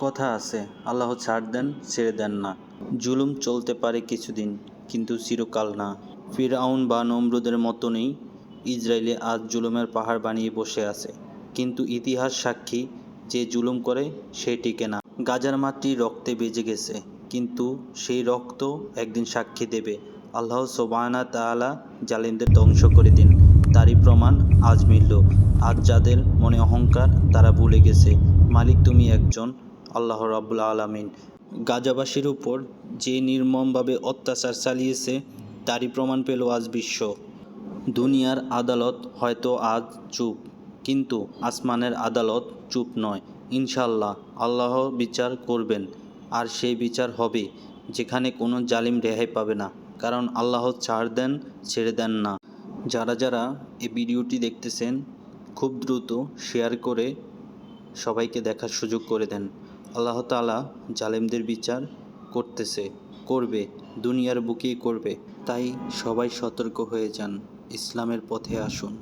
কথা আছে, আল্লাহ ছাড় দেন, ছেড়ে দেন না। জুলুম চলতে পারে কিছুদিন, কিন্তু চিরকাল না। ফিরআউন বা নমরুদের মতনই ইসরায়েলে আজ জুলুমের পাহাড় বানিয়ে বসে আছে। কিন্তু ইতিহাস সাক্ষী, যে জুলুম করে সে টিকে না। গাজার মাটি রক্তে বেজে গেছে, কিন্তু সেই রক্ত একদিন সাক্ষী দেবে। আল্লাহ সুবহানাহু ওয়া তাআলা জালিমদের ধ্বংস করে দিন, তারই প্রমাণ আজ মিলল। আজ যাদের মনে অহংকার, তারা ভুলে গেছে মালিক তুমি একজন, আল্লাহ রাব্বুল আলামিন। গাজাবাসীর উপর যে নির্মমভাবে অত্যাচার চালিয়েছে, তারই প্রমাণ পেল আজ বিশ্ব। দুনিয়ার আদালত হয়তো আজ চুপ, কিন্তু আসমানের আদালত চুপ নয়। ইনশাআল্লাহ আল্লাহ বিচার করবেন, আর সেই বিচার হবে যেখানে কোনো জালিম রেহাই পাবে না। কারণ আল্লাহ ছাড় দেন, ছেড়ে দেন না। যারা যারা এই ভিডিওটি দেখতেছেন, খুব দ্রুত শেয়ার করে সবাইকে দেখার সুযোগ করে দেন। আল্লাহ তাআলা জালিমদের বিচার করতেছে, করবে, দুনিয়ার বুকেই করবে। তাই সবাই সতর্ক হয়ে যান, ইসলামের পথে আসুন।